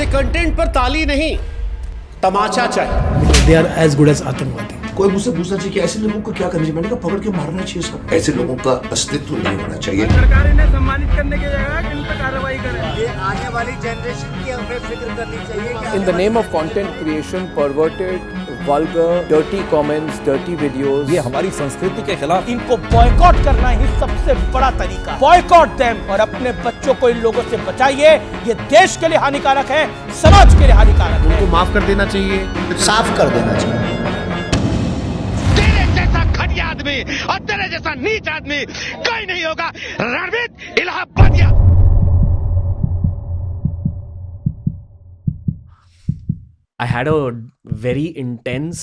उसे कंटेंट पर ताली नहीं, तमाचा चाहिए। They are as good as आतंकवादी। कोई मुझसे पूछना चाहिए कि ऐसे लोगों को क्या करना चाहिए, मैंने कहा पकड़ के मारना चाहिए सर। ऐसे लोगों का अस्तित्व नहीं होना चाहिए। सरकार इन्हें सम्मानित करने की जगह इन पर कार्रवाई करे। ये आने वाली जनरेशन की हमें फिक्र करनी चाहिए। In the name of content creation, perverted, vulgar, dirty comments, dirty videos. ये हमारी संस्कृति के खिलाफ। इनको बॉयकॉट करना ही सबसे बड़ा तरीका। बॉयकॉट देम और अपने बच्चों को इन लोगों से बचाइए। ये देश के लिए हानिकारक है, समाज के लिए हानिकारक है। उनको माफ कर देना चाहिए, साफ कर देना चाहिए। तेरे जैसा घटिया आदमी और तेरे जैसा नीच आदमी कोई नहीं होगा। Ranveer Allahbadia. I had a very intense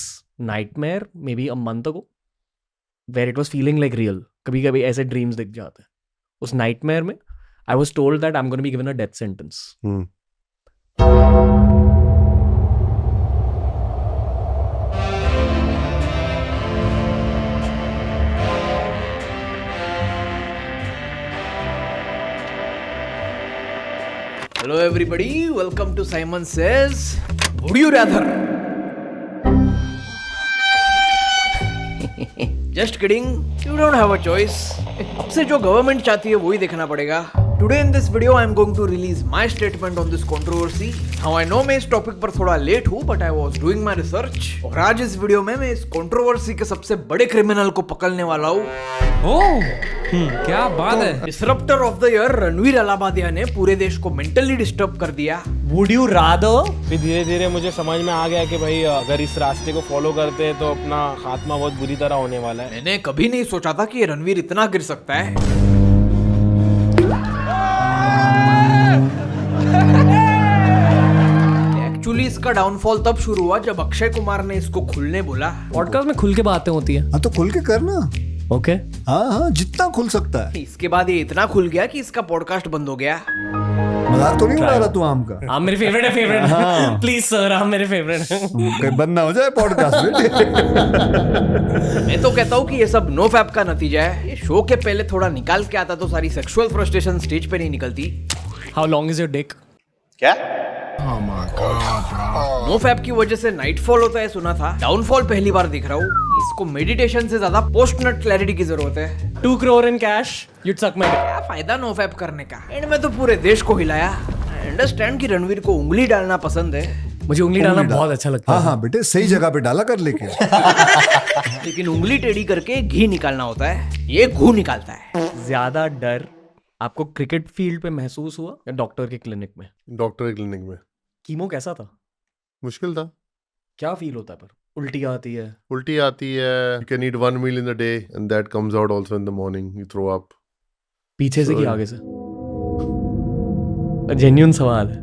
nightmare maybe a month ago where it was feeling like real. कभी कभी ऐसे dreams दिख जाते हैं. उस nightmare में I was told that I'm going to be given a death sentence. Hello everybody, welcome to Saiman Says. Would you rather? Just kidding, you don't have a choice. अब से जो गवर्नमेंट चाहती है वही देखना पड़ेगा. Today in this video I am going to release my statement on this controversy. Now I know मैं इस टॉपिक पर थोड़ा लेट हूँ, but I was doing my research. और आज इस वीडियो में मैं इस कंट्रोवर्सी के सबसे बड़े क्रिमिनल को पकड़ने वाला हूँ. क्या बात है। Disruptor of the year Ranveer Allahbadia ने पूरे देश को मेंटली डिस्टर्ब कर दिया. Would you rather? फिर धीरे धीरे मुझे समझ में आ गया कि भाई अगर इस रास्ते को फॉलो करते हैं तो अपना खात्मा बहुत बुरी तरह होने वाला है. मैंने कभी नहीं सोचा था कि ये रणवीर इतना गिर सकता है. एक्चुअली इसका डाउनफॉल तब शुरू हुआ जब अक्षय कुमार ने इसको खुलने बोला. पॉडकास्ट में खुल के बातें होती है. हाँ तो खुल के करना. ओके. हाँ जितना खुल सकता है. इसके बाद ये इतना खुल गया कि इसका पॉडकास्ट बंद हो गया. मजाक तो नहीं उड़ा रहा तू आम का. आप मेरे फेवरेट है, फेवरेट. प्लीज सर, आप मेरे फेवरेट हैं. कहीं बंद ना हो जाए पॉडकास्ट में. मैं तो कहता हूँ कि ये सब नो फैप का नतीजा है. ये शो के पहले थोड़ा निकाल के आता तो सारी सेक्सुअल फ्रस्ट्रेशन स्टेज पे नहीं निकलती. How long is your Dick? क्या? नो फैप की वजह से नाइटफॉल होता है सुना था. डाउनफॉल पहली बार देख रहा हूँ. इसको मेडिटेशन से ज्यादा पोस्ट नट क्लैरिटी की जरूरत है. 2 crore in cash, you'd suck my dick. क्या फायदा नो फैप करने का. एंड में तो पूरे देश को हिलाया. आई अंडरस्टैंड कि रणवीर को उंगली डालना पसंद है. मुझे उंगली डालना बहुत अच्छा लगता है. हाँ बेटे सही जगह पे डाला कर लेके. लेकिन उंगली टेढ़ी करके घी निकालना होता है. ये घू निकालता है. ज्यादा डर आपको क्रिकेट फील्ड पे महसूस हुआ या डॉक्टर के क्लिनिक में? डॉक्टर के क्लिनिक में. कीमो कैसा था? मुश्किल था. क्या फील होता है? पर उल्टी आती है. You can eat 1 meal in a day and that comes out also in the morning. You throw up. पीछे से कि आगे से? जेन्युइन सवाल है.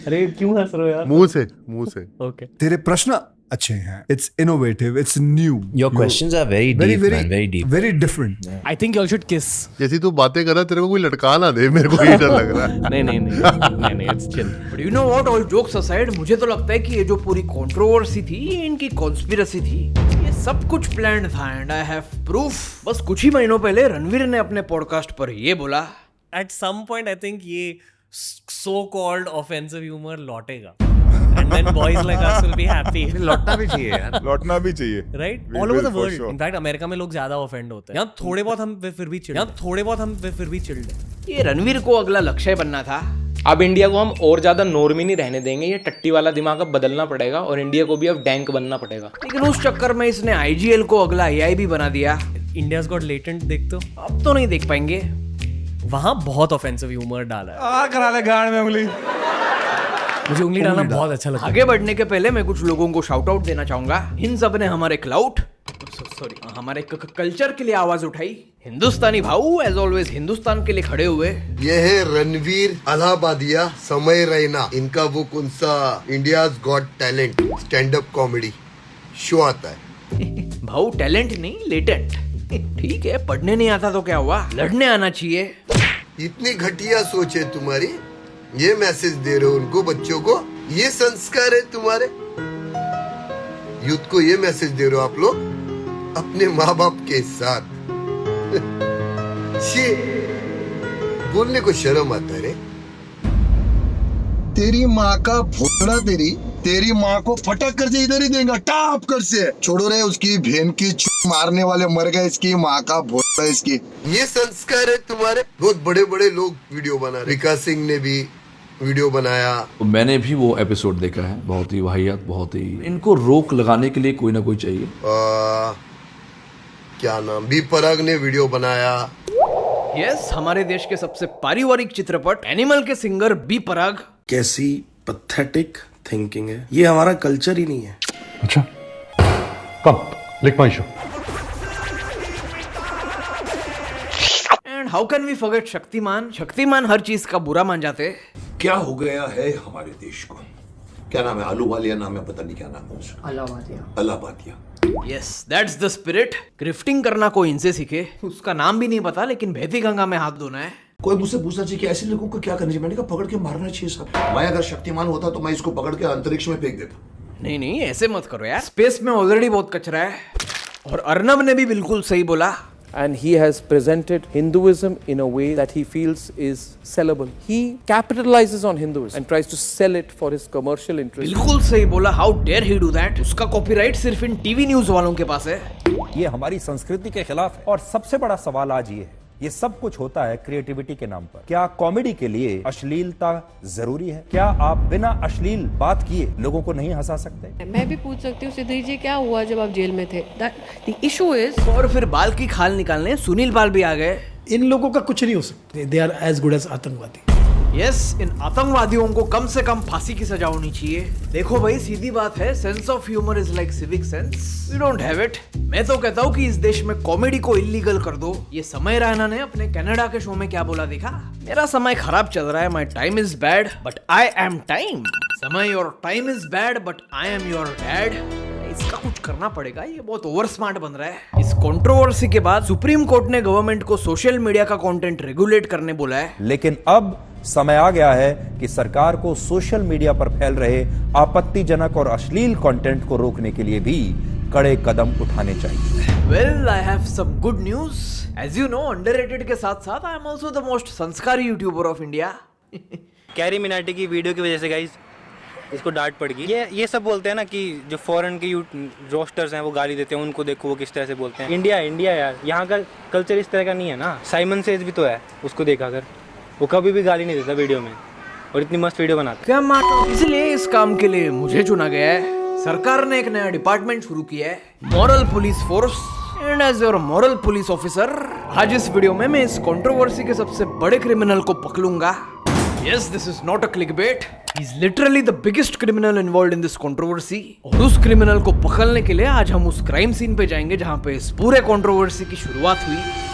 अरे क्यों हंस रहे हो यार? मुंह से. ओके. तेरे प्रश्न अच्छे हैं. It's innovative. It's new. Your questions are very deep, man. Very deep. Very different. I think you all should kiss. जैसी तू बातें कर रहा तेरे को कोई लटका ना दे. मेरे को ये डर लग रहा है. नहीं, it's chill. But you know what? All jokes aside, मुझे तो लगता है कि ये जो पूरी कंट्रोवर्सी थी ये इनकी कॉन्स्पिरेसी थी. ये सब कुछ प्लान्ड था and I have proof. बस कुछ ही महीनों पहले रणवीर ने अपने पॉडकास्ट पर ये बोला. At some point I think ये so called offensive humor लौटेगा. And then boys like us will be happy. लौटना भी चाहिए यार. लौटना भी चाहिए. Right? All over the world. In fact, America में लोग ज्यादा ऑफेंड होते हैं. यहाँ थोड़े बहुत हम फिर भी चिल्ड हैं. ये रणवीर को अगला लक्ष्य बनना था. अब इंडिया को हम और ज्यादा नॉर्मी नहीं रहने देंगे. ये टट्टी वाला दिमाग अब बदलना पड़ेगा और इंडिया को भी अब डैंक बनना पड़ेगा. लेकिन उस चक्कर में इसने आईजीएल को अगला एआईबी बना दिया. इंडियाज गॉट लेटेंट देख तो अब तो नहीं देख पाएंगे. वहां बहुत ऑफेंसिव ह्यूमर डाला है. करा ले गाड़ में उंगली. मुझे उंगली डालना बहुत अच्छा लगता है. आगे बढ़ने के पहले मैं कुछ लोगों को शाउट आउट देना चाहूंगा. इन सब ने हमारे हमारे कल्चर के लिए आवाज उठाई. हिंदुस्तानी भाऊ एज ऑलवेज हिंदुस्तान के लिए खड़े हुए. ये है रणवीर अलाहाबादिया, समय रैना. इनका वो कौन सा India's got talent stand up comedy show आता है. भाऊ टैलेंट नहीं, लेटेंट. ठीक है, पढ़ने नहीं आता तो क्या हुआ, लड़ने आना चाहिए. इतनी घटिया सोच है तुम्हारी. ये मैसेज दे रहे हो उनको, बच्चों को. ये संस्कार है तुम्हारे. यूथ को ये मैसेज दे रहे हो आप लोग अपने माँ बाप के साथ. बोलने को शर्म आता है रे. तेरी माँ का भोला तेरी माँ को फटक कर से इधर ही देगा, टाप कर से। छोड़ो रे उसकी बहन की मारने वाले मर गए, इसकी माँ का भोला इसकी। ये संस्कार है तुम्हारे। बहुत बड़े बड़े लोग वीडियो बना रहे, विकास सिंह ने भी वीडियो बनाया। तो मैंने भी वो एपिसोड देखा है, बहुत ही वाहियात, बहुत ही। इनको रोक लगाने के लिए कोई ना कोई चाहिए। क्या नाम, बी पराग ने वीडियो बनाया। यस, हमारे देश के सबसे पारिवारिक चित्रपट एनिमल के सिंगर बी पराग। कैसी पैथेटिक थिंकिंग है, ये हमारा कल्चर ही नहीं है। अच्छा, कम लिख my show. And how can we forget Shaktimaan. Shaktimaan हर चीज का बुरा मान जाते। क्या हो गया है हमारे देश को? क्या नाम है, आलूवालिया नाम है, पता नहीं क्या नाम है उसका। Allahbadia. Yes, that's the spirit. Grifting करना कोई इनसे सीखे। उसका नाम भी नहीं पता, लेकिन बहती गंगा में हाथ धोना है। कोई मुझसे पूछना चाहिए कि ऐसे लोगों को क्या करना चाहिए। मैंने कहा पकड़ के मारना चाहिए साहब। मैं अगर शक्तिमान होता तो मैं इसको पकड़ के अंतरिक्ष में फेंक देता। नहीं नहीं, ऐसे मत करो यार, स्पेस में ऑलरेडी बहुत कचरा है। और अर्नब ने भी बिल्कुल सही बोला। And he has presented Hinduism in a way that he feels is sellable. He capitalizes on Hinduism and tries to sell it for his commercial interest. बिल्कुल सही बोला। How dare he do that? उसका copyright सिर्फ इन TV news वालों के पास है। ये हमारी संस्कृति के खिलाफ है। और सबसे बड़ा सवाल आज ये है, ये सब कुछ होता है क्रिएटिविटी के नाम पर। क्या कॉमेडी के लिए अश्लीलता जरूरी है? क्या आप बिना अश्लील बात किए लोगों को नहीं हंसा सकते? मैं भी पूछ सकती हूँ, सिद्धि जी क्या हुआ जब आप जेल में थे? The issue is। और फिर बाल की खाल निकालने सुनील बाल भी आ गए। इन लोगों का कुछ नहीं हो सकते। They are as good as आतंकवादी। यस, इन आतंकवादियों को कम से कम फांसी की सजा होनी चाहिए। देखो भाई, सीधी बात है, sense of humour is like civic sense. We don't have it. मैं तो कहता हूँ कि इस देश में कॉमेडी को इलीगल कर दो। ये समय रैना ने अपने कनाडा के शो में क्या बोला देखा? मेरा समय खराब चल रहा है, my time is bad but I am time. समय, your time is bad but I am your dad. इसका कुछ करना पड़ेगा, ये बहुत ओवर स्मार्ट बन रहा है। इस कंट्रोवर्सी के बाद सुप्रीम कोर्ट ने गवर्नमेंट को सोशल मीडिया का कंटेंट रेगुलेट करने बोला है। लेकिन अब समय आ गया है कि सरकार को सोशल मीडिया पर फैल रहे आपत्तिजनक और अश्लील कंटेंट को रोकने के लिए भी कड़े कदम उठाने चाहिए। Well, I have some good news. As you know, underrated के साथ साथ I am also the most संस्कारी YouTuber of India. Carry Minati की वीडियो की वजह से गाइस इसको डांट पड़ गई। ये सब बोलते हैं ना कि जो फॉरेन के रोस्टर्स हैं वो गाली देते हैं, उनको देखो वो किस तरह से बोलते हैं। इंडिया यार, यहाँ का कल्चर इस तरह का नहीं है ना। साइमन सेज भी तो है, उसको देखा कर, वो कभी भी गाली नहीं देता वीडियो में, और इतनी मस्त वीडियो बनाता। क्या मानो, इसलिए इस काम के लिए मुझे चुना गया है। सरकार ने एक नया डिपार्टमेंट शुरू किया है, moral police force. And as your moral police officer, आज इस वीडियो में मैं इस कंट्रोवर्सी के सबसे बड़े क्रिमिनल को पकड़ूंगा। Yes, this is not a clickbait. He's literally the biggest criminal involved in this controversy. और उस क्रिमिनल को पकड़ने के लिए आज हम उस क्राइम सीन पे जाएंगे जहां पे इस पूरे कंट्रोवर्सी की शुरुआत हुई।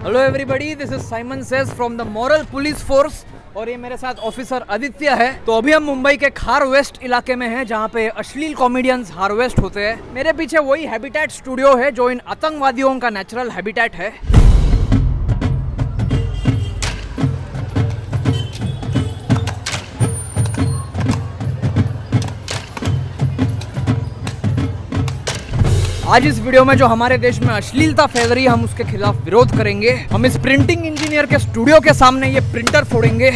Hello everybody, this is Simon says from the moral police force और ये मेरे साथ ऑफिसर आदित्य है। तो अभी हम मुंबई के खार वेस्ट इलाके में हैं जहाँ पे अश्लील कॉमेडियंस हार्वेस्ट होते हैं। मेरे पीछे वही हैबिटेट स्टूडियो है जो इन आतंकवादियों का नेचुरल हैबिटेट है। आज इस वीडियो में जो हमारे देश में अश्लीलता फैल रही है, हम उसके खिलाफ विरोध करेंगे। हम इस प्रिंटिंग इंजीनियर के स्टूडियो के सामने ये प्रिंटर फोड़ेंगे।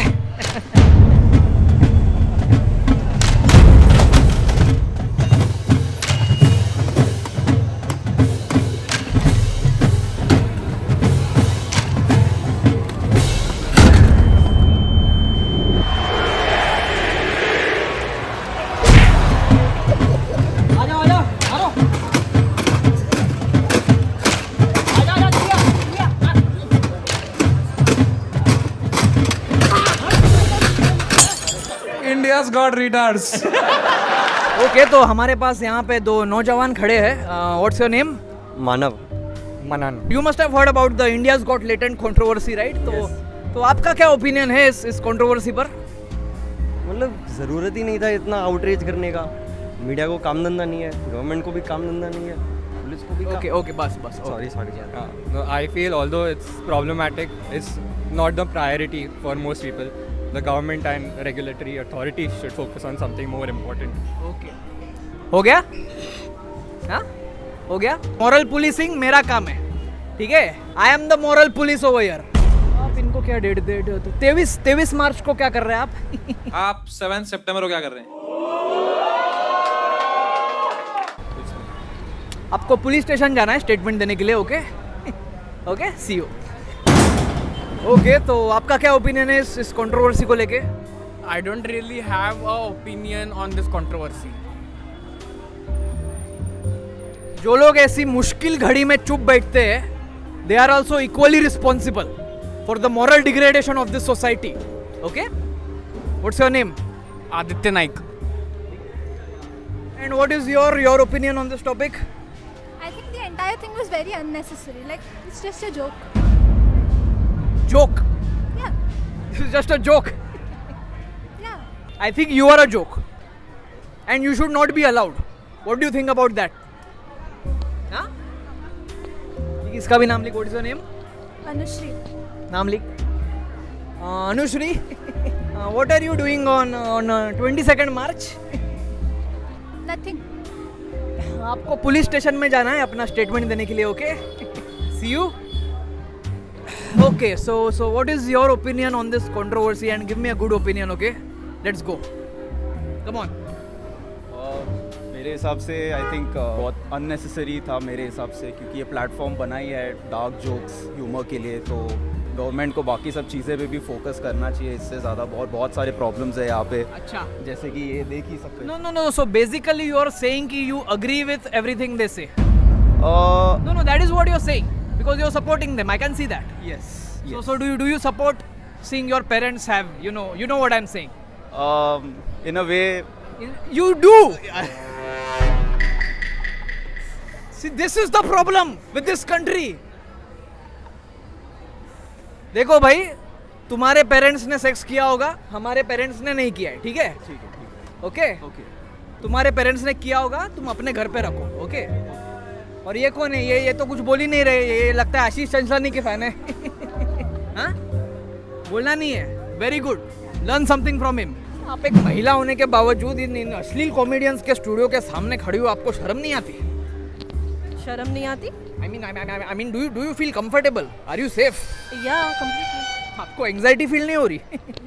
India's got retards. ओके तो हमारे पास यहाँ पे दो नौजवान खड़े हैं. What's your name? Manav. Manan. You must have heard about the India's got latent controversy, right? तो आपका क्या ओपिनियन है इस कंट्रोवर्सी पर? मतलब ज़रूरत ही नहीं था इतना आउटरीच करने का. मीडिया को काम धंधा नहीं है, गवर्नमेंट को भी काम धंधा नहीं है, पुलिस को भी. ओके बस. Sorry. I feel although it's problematic, it's not the priority for most people. The government and regulatory authorities should focus on something more important. Okay. हो गया? हाँ? हो गया? मॉरल पुलिसिंग मेरा काम है, ठीक है? I am the moral police over here. आप इनको क्या डेट दे रहे हो? तो 23 मार्च को क्या कर रहे हैं आप? आप 7 सितंबर को क्या कर रहे हैं? आपको पुलिस स्टेशन जाना है स्टेटमेंट देने के लिए. Okay see you. ओके तो आपका क्या ओपिनियन है इस कंट्रोवर्सी को लेके? I don't really have a opinion on this controversy. जो लोग ऐसी मुश्किल घड़ी में चुप बैठते हैं, they are also equally responsible for the moral degradation of this society. Okay, what's your name? Aditya Naik. And what is your opinion on this topic? I think the entire thing was very unnecessary. Like, it's just a joke. Joke? Yeah. This is just a joke. Yeah. I think you are a joke. And you should not be allowed. What do you think about that? हाँ? इसका भी नाम लिख. What is your name? Anushri. नाम लिख. Anushri, what are you doing on 22nd March? Nothing. आपको police station में जाना है अपना स्टेटमेंट देने के लिए. Okay, see you. Okay, so what is your opinion on this controversy and give me a good opinion. Okay, let's go. Come on. मेरे हिसाब से आई थिंक बहुत अननेसेसरी था मेरे हिसाब से, क्योंकि ये प्लेटफॉर्म बना ही है डार्क जोक्स ह्यूमर के लिए. तो गवर्नमेंट को बाकी सब चीज़ें पे भी फोकस करना चाहिए. इससे ज़्यादा बहुत सारे प्रॉब्लम्स है यहाँ पे. अच्छा, जैसे कि ये देख ही सकते हैं. No. So basically you are saying कि you agree with everything they say. No, that is what you are saying because you are supporting them. I can see that. Yes. So do you support seeing your parents have you know what I am saying? In a way. You do. See, this is the problem with this country. देखो भाई, तुम्हारे parents ने sex किया होगा, हमारे parents ने नहीं किया है. ठीक है. ओके. तुम्हारे पेरेंट्स ने किया होगा, तुम अपने घर पे रखो. ओके. और ये कौन है? ये तो कुछ बोल ही नहीं रहे. ये लगता है आशीष चंचलानी के फैन है. हाँ, बोलना नहीं है. Very good. Learn something from him. आप एक महिला होने के बावजूद इन अश्लील कॉमेडियंस के स्टूडियो के सामने खड़ी हो, आपको शर्म नहीं आती? शर्म नहीं आती? I mean, do you feel comfortable? Are you safe? Yeah, completely. आपको एंजाइटी फील नहीं हो रही?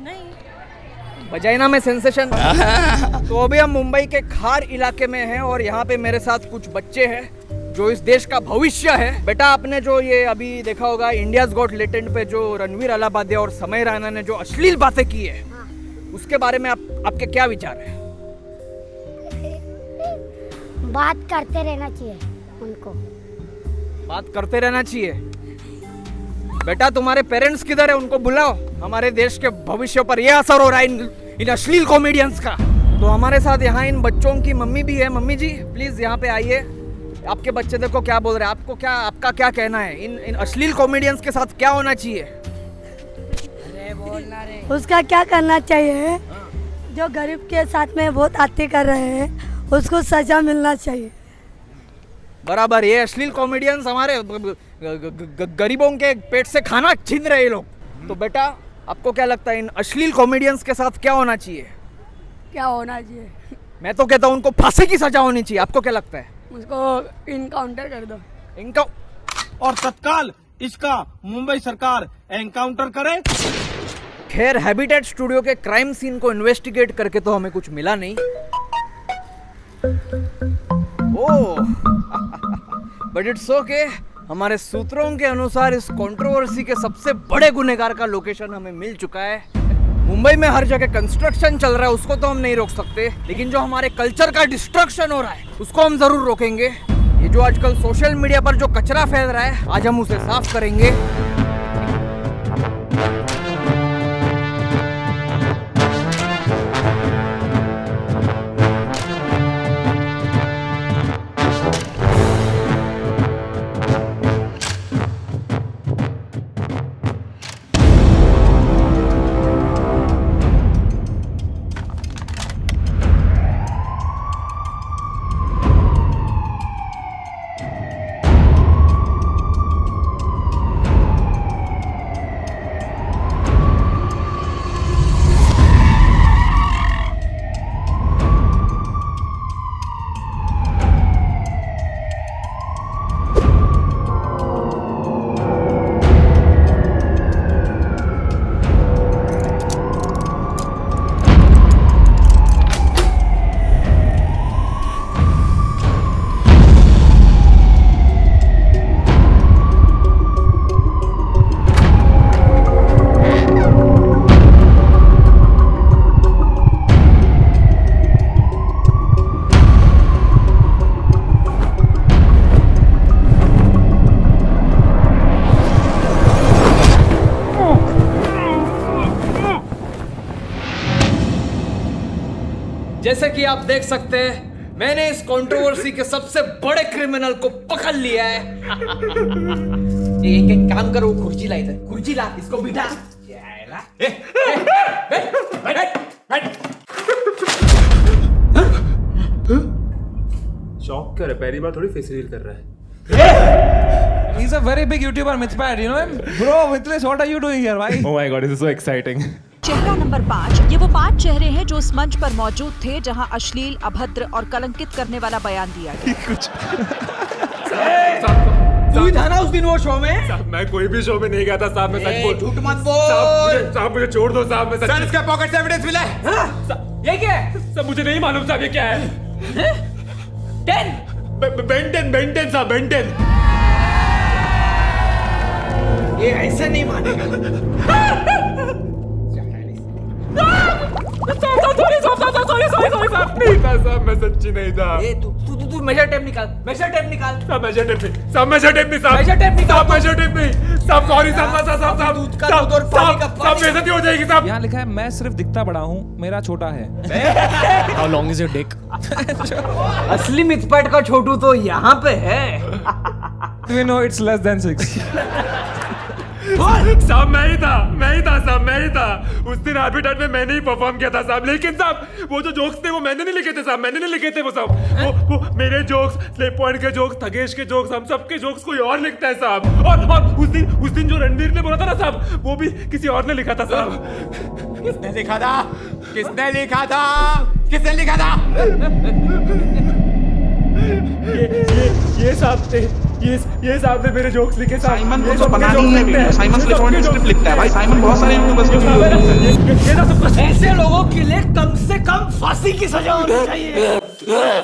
नहीं. वजाइना में सेंसेशन. तो अभी हम मुंबई के खार इलाके में हैं और यहाँ पे मेरे साथ कुछ बच्चे हैं जो इस देश का भविष्य है. बेटा, आपने जो ये अभी देखा होगा इंडियाज गॉट लेटेंट पे जो रणवीर अलाबादिया और समय रैना ने जो अश्लील बातें की है, उसके बारे में आपके क्या विचार है? बात करते रहना चाहिए उनको. बात करते रहना चाहिए. बेटा, तुम्हारे पेरेंट्स किधर है? उनको बुलाओ. हमारे देश के भविष्य पर यह असर हो रहा है इन अश्लील कॉमेडियंस का. तो हमारे साथ यहाँ इन बच्चों की मम्मी भी है. मम्मी जी, प्लीज यहाँ पे आइए. आपके बच्चे देखो क्या बोल रहे हैं. आपका क्या कहना है? इन अश्लील कॉमेडियंस के साथ क्या होना चाहिए? उसका क्या करना चाहिए? जो गरीब के साथ में बहुत आते कर रहे हैं, उसको सजा मिलना चाहिए. बराबर. ये अश्लील कॉमेडियंस हमारे गरीबों के पेट से खाना छीन रहे लोग. तो बेटा, आपको क्या लगता है इन अश्लील कॉमेडियंस के साथ क्या होना चाहिए? क्या होना चाहिए? मैं तो कहता हूँ उनको फांसी की सजा होनी चाहिए. आपको क्या लगता है? उसको इनकाउंटर कर दो. और तत्काल इसका मुंबई सरकार एनकाउंटर करे. खैर, हैबिटेट स्टूडियो के क्राइम सीन को इन्वेस्टिगेट करके तो हमें कुछ मिला नहीं. But it's okay. हमारे सूत्रों के अनुसार इस कंट्रोवर्सी के सबसे बड़े गुनहगार का लोकेशन हमें मिल चुका है. मुंबई में हर जगह कंस्ट्रक्शन चल रहा है, उसको तो हम नहीं रोक सकते, लेकिन जो हमारे कल्चर का डिस्ट्रक्शन हो रहा है उसको हम जरूर रोकेंगे. ये जो आजकल सोशल मीडिया पर जो कचरा फैल रहा है, आज हम उसे साफ करेंगे. जैसे कि आप देख सकते हैं मैंने इस कंट्रोवर्सी के सबसे बड़े क्रिमिनल को पकड़ लिया है। एक काम करो, कुर्सी ला इधर, कुर्सी ला, इसको बिठा। शौक कर, पहली बार थोड़ी फेस रिवील कर रहा है। He's a very big YouTuber, Mithpad, you know him? Bro, Mithlesh, what are you doing here, bhai? Oh my God, this is so exciting. चेहरा नंबर 5। ये वो 5 चेहरे हैं जो उस मंच पर मौजूद थे जहां अश्लील, अभद्र और कलंकित करने वाला बयान दिया गया। तू ही था ना उस दिन वो शो में? साहब, मैं कोई भी शो में नहीं गया था साहब, मैं सच बोल। झूठ मत बोल। साहब मुझे छोड़ दो साहब, मैं सच। सर, इसके पॉकेट से एविडेंस मिला है। ये क्या है? सब मुझे नहीं मालूम साहब, ये क्या है? 10 बेंटेन साहब, बेंटेन। ये ऐसे नहीं मानेगा। नहीं था साहब, मैं सच्ची नहीं था। तू मेजर टेप निकाल, मेजर टेप निकाल। साहब मेजर टेप नहीं, साहब मेजर टेप नहीं, साहब मेजर टेप निकाल, साहब मेजर टेप नहीं, साहब सॉरी साहब, दूध का दूध और पानी का पानी। साहब बेइज्जती हो जाएगी साहब। यहाँ लिखा है मैं सिर्फ दिखता बड़ा हूँ, मेरा छोटा है। How long is your dick? असली मिथपैट का छोटू तो यहाँ पे है। We know it's less than 6. साहब मैं ही था। उस दिन हैबिटेट में मैंने ही परफॉर्म किया था साहब, लेकिन साहब वो जो जोक्स थे वो मैंने नहीं लिखे थे साहब, मैंने नहीं लिखे थे वो साहब। वो मेरे जोक्स, स्लेप पॉइंट के जोक्स, थगेश के जोक्स, हम सबके जोक्स कोई और लिखता है साहब। और उस दिन जो रणवीर ने बोला था ना साहब, वो भी किसी और ने लिखा था साहब। किसने लिखा था? ये साहब थे, ये साहब ने मेरे जोक्स लिखे साहब। साइमन को तो पता नहीं है video, Simon slip on script लिखता है भाई। साइमन बहुत सारे यूट्यूबर्स के ऐसे लोगों के लिए कम से कम फांसी की सजा होनी चाहिए।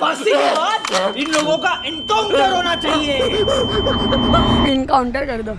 फांसी के बाद इन लोगों का इनकाउंटर होना चाहिए। इनकाउंटर कर दो।